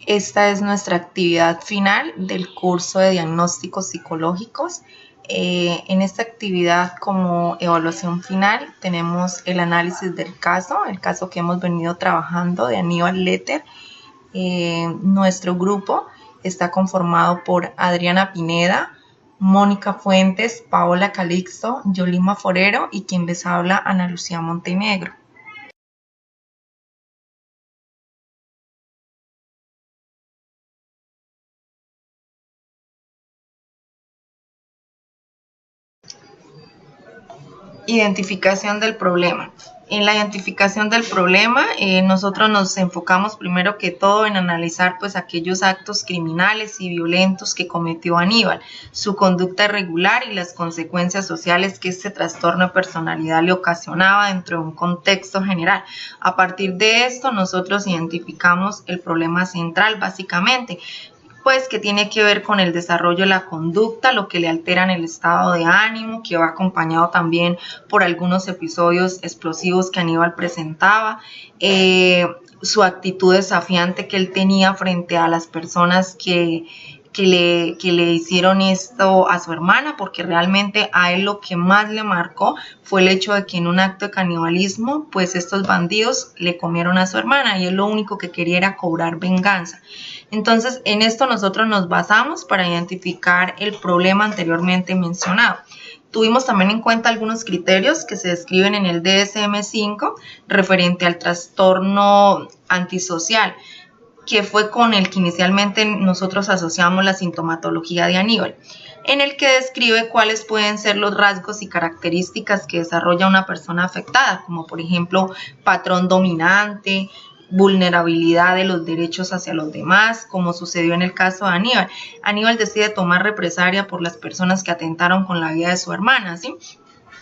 Esta es nuestra actividad final del curso de diagnósticos psicológicos. En esta actividad como evaluación final tenemos el análisis del caso, el caso que hemos venido trabajando de Aníbal Letter. Nuestro grupo está conformado por Adriana Pineda, Mónica Fuentes, Paola Calixto, Yolima Forero y quien les habla, Ana Lucía Montenegro. Identificación del problema. En la identificación del problema, nosotros nos enfocamos primero que todo en analizar pues aquellos actos criminales y violentos que cometió Aníbal, su conducta irregular y las consecuencias sociales que este trastorno de personalidad le ocasionaba dentro de un contexto general. A partir de esto, nosotros identificamos el problema central básicamente, pues que tiene que ver con el desarrollo de la conducta, lo que le altera en el estado de ánimo, que va acompañado también por algunos episodios explosivos que Aníbal presentaba, su actitud desafiante que él tenía frente a las personas que le hicieron esto a su hermana, porque realmente a él lo que más le marcó fue el hecho de que en un acto de canibalismo, pues estos bandidos le comieron a su hermana y él lo único que quería era cobrar venganza. Entonces, en esto nosotros nos basamos para identificar el problema anteriormente mencionado. Tuvimos también en cuenta algunos criterios que se describen en el DSM-5 referente al trastorno antisocial, que fue con el que inicialmente nosotros asociamos la sintomatología de Aníbal, en el que describe cuáles pueden ser los rasgos y características que desarrolla una persona afectada, como por ejemplo patrón dominante, vulnerabilidad de los derechos hacia los demás, como sucedió en el caso de Aníbal. Aníbal decide tomar represalia por las personas que atentaron con la vida de su hermana, ¿sí?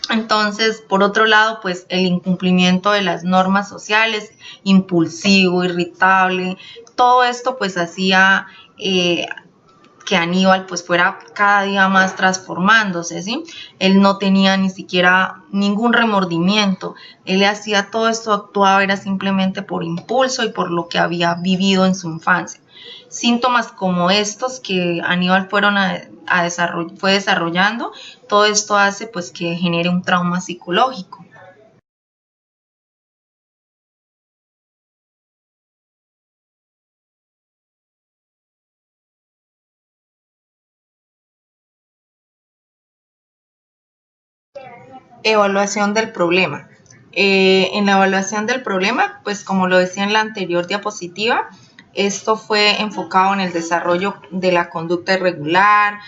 Entonces, por otro lado, pues el incumplimiento de las normas sociales, impulsivo, irritable, todo esto pues hacía que Aníbal pues fuera cada día más transformándose, ¿sí? Él no tenía ni siquiera ningún remordimiento, él hacía todo esto, actuaba era simplemente por impulso y por lo que había vivido en su infancia. Síntomas como estos que Aníbal fue desarrollando, todo esto hace pues que genere un trauma psicológico. Evaluación del problema. En la evaluación del problema, pues como lo decía en la anterior diapositiva, esto fue enfocado en el desarrollo de la conducta irregular,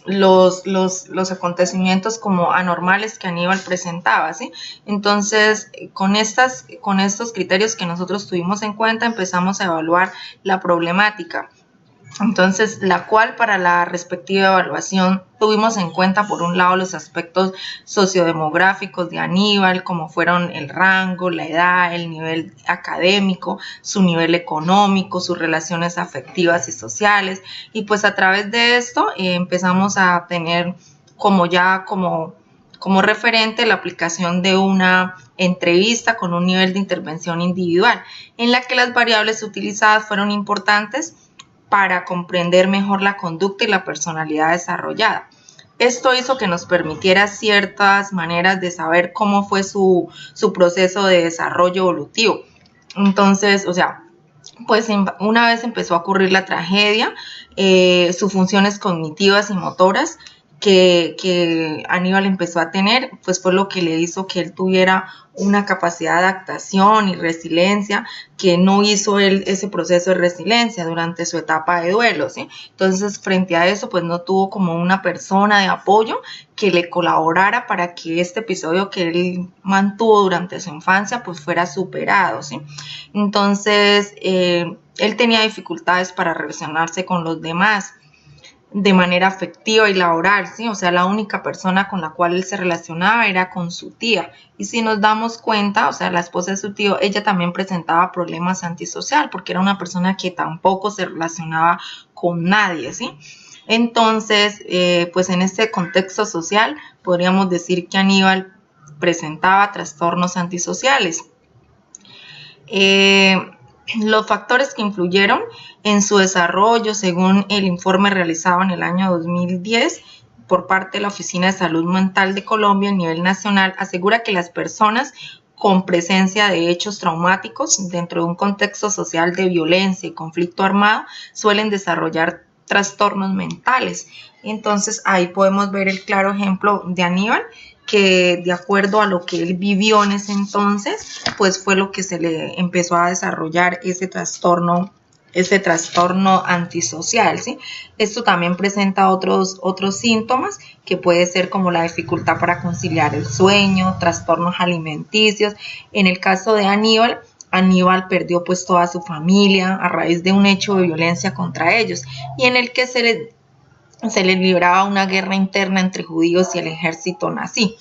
los acontecimientos como anormales que Aníbal presentaba, ¿sí? Entonces, con estos criterios que nosotros tuvimos en cuenta, empezamos a evaluar la problemática. Entonces, la cual para la respectiva evaluación tuvimos en cuenta, por un lado, los aspectos sociodemográficos de Aníbal, como fueron el rango, la edad, el nivel académico, su nivel económico, sus relaciones afectivas y sociales, y pues a través de esto empezamos a tener como referente la aplicación de una entrevista con un nivel de intervención individual, en la que las variables utilizadas fueron importantes para comprender mejor la conducta y la personalidad desarrollada. Esto hizo que nos permitiera ciertas maneras de saber cómo fue su proceso de desarrollo evolutivo. Entonces, pues una vez empezó a ocurrir la tragedia, sus funciones cognitivas y motoras que Aníbal empezó a tener, pues fue lo que le hizo que él tuviera una capacidad de adaptación y resiliencia, que no hizo él ese proceso de resiliencia durante su etapa de duelo, ¿sí? Entonces, frente a eso, pues no tuvo como una persona de apoyo que le colaborara para que este episodio que él mantuvo durante su infancia, pues fuera superado, ¿sí? Entonces, él tenía dificultades para relacionarse con los demás de manera afectiva y laboral, ¿sí? O sea, la única persona con la cual él se relacionaba era con su tía. Y si nos damos cuenta, o sea, la esposa de su tío, ella también presentaba problemas antisocial porque era una persona que tampoco se relacionaba con nadie, ¿sí? Entonces, pues en este contexto social podríamos decir que Aníbal presentaba trastornos antisociales. Los factores que influyeron en su desarrollo, según el informe realizado en el año 2010 por parte de la Oficina de Salud Mental de Colombia a nivel nacional, asegura que las personas con presencia de hechos traumáticos dentro de un contexto social de violencia y conflicto armado suelen desarrollar trastornos mentales. Entonces ahí podemos ver el claro ejemplo de Aníbal, que de acuerdo a lo que él vivió en ese entonces, pues fue lo que se le empezó a desarrollar ese trastorno antisocial, ¿sí? Esto también presenta otros síntomas que puede ser como la dificultad para conciliar el sueño, trastornos alimenticios. En el caso de Aníbal perdió pues toda su familia a raíz de un hecho de violencia contra ellos y en el que se le libraba una guerra interna entre judíos y el ejército nazi.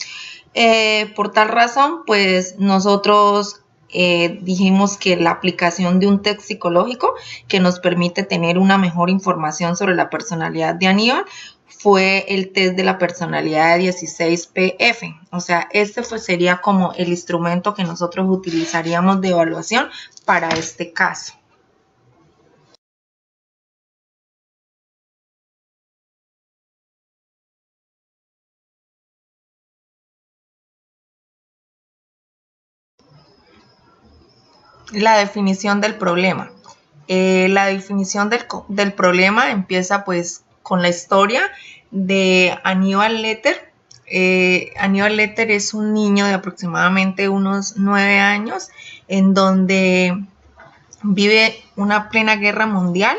Por tal razón, pues nosotros dijimos que la aplicación de un test psicológico que nos permite tener una mejor información sobre la personalidad de Aníbal fue el test de la personalidad de 16PF. O sea, sería como el instrumento que nosotros utilizaríamos de evaluación para este caso. La definición del problema. La definición del problema empieza pues con la historia de Aníbal Letter. Aníbal Letter es un niño de aproximadamente unos 9 años en donde vive una plena guerra mundial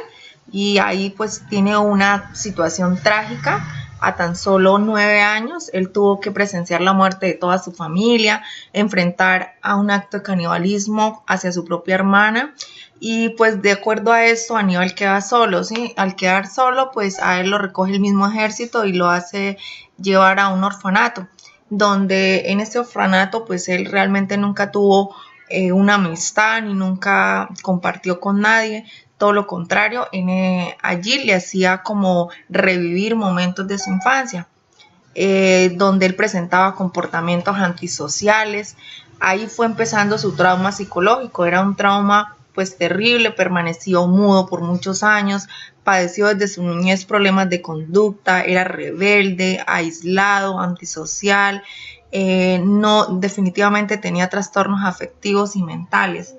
y ahí pues tiene una situación trágica. A tan solo 9 años, él tuvo que presenciar la muerte de toda su familia, enfrentar a un acto de canibalismo hacia su propia hermana y pues de acuerdo a esto Aníbal queda solo, ¿sí? Al quedar solo pues a él lo recoge el mismo ejército y lo hace llevar a un orfanato, donde en ese orfanato pues él realmente nunca tuvo una amistad ni nunca compartió con nadie. Todo lo contrario, allí le hacía como revivir momentos de su infancia, donde él presentaba comportamientos antisociales. Ahí fue empezando su trauma psicológico, era un trauma pues terrible, permaneció mudo por muchos años, padeció desde su niñez problemas de conducta, era rebelde, aislado, antisocial, no, definitivamente tenía trastornos afectivos y mentales.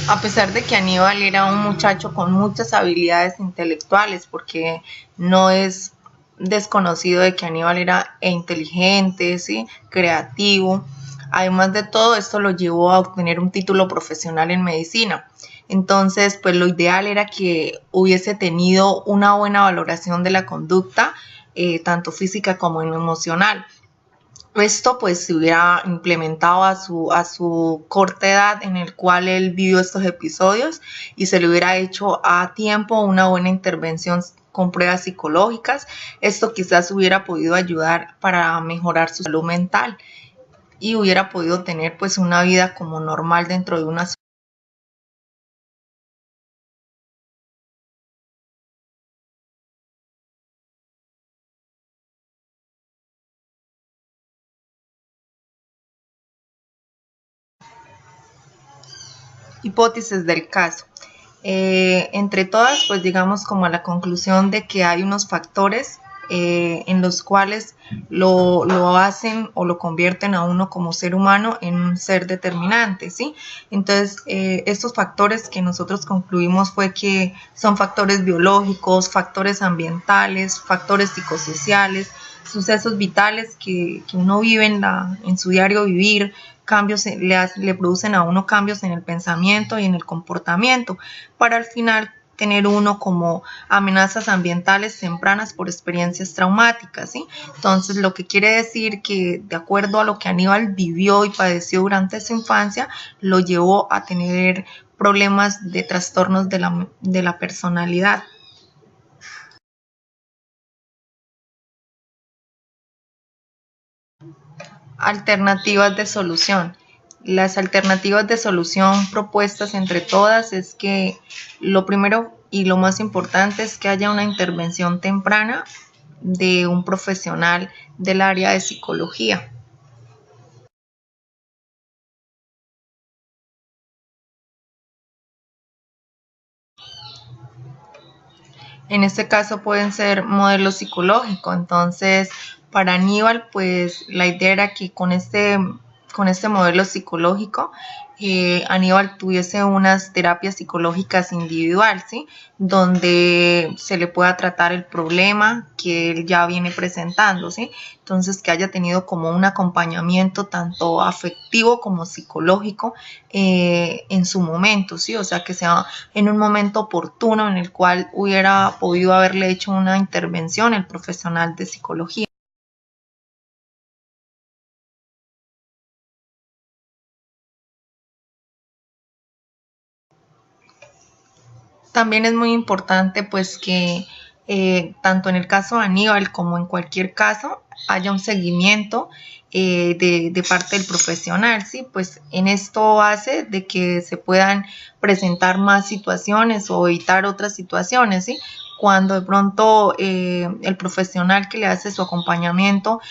A pesar de que Aníbal era un muchacho con muchas habilidades intelectuales, porque no es desconocido de que Aníbal era inteligente, ¿sí? Creativo. Además de todo, esto lo llevó a obtener un título profesional en medicina. Entonces, pues lo ideal era que hubiese tenido una buena valoración de la conducta, tanto física como emocional. Esto pues se hubiera implementado a su corta edad en el cual él vivió estos episodios y se le hubiera hecho a tiempo una buena intervención con pruebas psicológicas. Esto quizás hubiera podido ayudar para mejorar su salud mental y hubiera podido tener pues una vida como normal dentro de una. Hipótesis del caso. Entre todas, pues digamos como a la conclusión de que hay unos factores en los cuales lo hacen o lo convierten a uno como ser humano en un ser determinante, ¿sí? Entonces, estos factores que nosotros concluimos fue que son factores biológicos, factores ambientales, factores psicosociales, sucesos vitales que uno vive en su diario vivir, cambios le producen a uno cambios en el pensamiento y en el comportamiento, para al final tener uno como amenazas ambientales tempranas por experiencias traumáticas, ¿sí? Entonces, lo que quiere decir que de acuerdo a lo que Aníbal vivió y padeció durante su infancia, lo llevó a tener problemas de trastornos de la personalidad. Alternativas de solución. Las alternativas de solución propuestas entre todas es que lo primero y lo más importante es que haya una intervención temprana de un profesional del área de psicología. En este caso pueden ser modelos psicológicos. Entonces, para Aníbal, pues la idea era que con este modelo psicológico, Aníbal tuviese unas terapias psicológicas individual, ¿sí? Donde se le pueda tratar el problema que él ya viene presentando, ¿sí? Entonces, que haya tenido como un acompañamiento tanto afectivo como psicológico en su momento, ¿sí? O sea, que sea en un momento oportuno en el cual hubiera podido haberle hecho una intervención el profesional de psicología. También es muy importante pues que tanto en el caso de Aníbal como en cualquier caso haya un seguimiento de parte del profesional, ¿sí? Pues en esto hace de que se puedan presentar más situaciones o evitar otras situaciones, ¿sí? Cuando de pronto el profesional que le hace su acompañamiento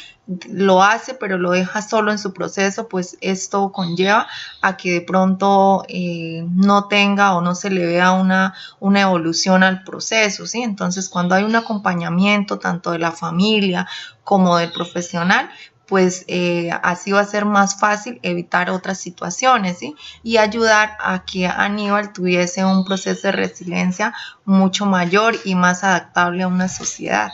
lo hace, pero lo deja solo en su proceso, pues esto conlleva a que de pronto no tenga o no se le vea una evolución al proceso, ¿sí? Entonces, cuando hay un acompañamiento tanto de la familia como del profesional, pues así va a ser más fácil evitar otras situaciones, ¿sí? Y ayudar a que Aníbal tuviese un proceso de resiliencia mucho mayor y más adaptable a una sociedad.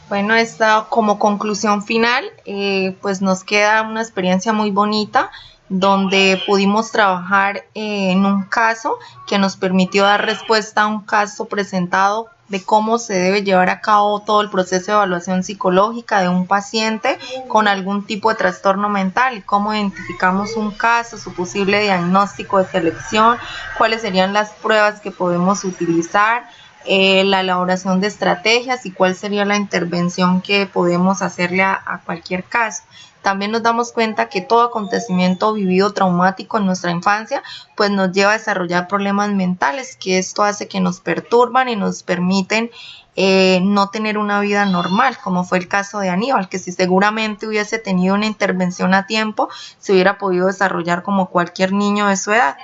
Bueno, esta como conclusión final, pues nos queda una experiencia muy bonita donde pudimos trabajar en un caso que nos permitió dar respuesta a un caso presentado de cómo se debe llevar a cabo todo el proceso de evaluación psicológica de un paciente con algún tipo de trastorno mental y cómo identificamos un caso, su posible diagnóstico de selección, cuáles serían las pruebas que podemos utilizar, la elaboración de estrategias y cuál sería la intervención que podemos hacerle a cualquier caso. También nos damos cuenta que todo acontecimiento vivido traumático en nuestra infancia pues nos lleva a desarrollar problemas mentales, que esto hace que nos perturban y nos permiten no tener una vida normal, como fue el caso de Aníbal, que si seguramente hubiese tenido una intervención a tiempo, se hubiera podido desarrollar como cualquier niño de su edad.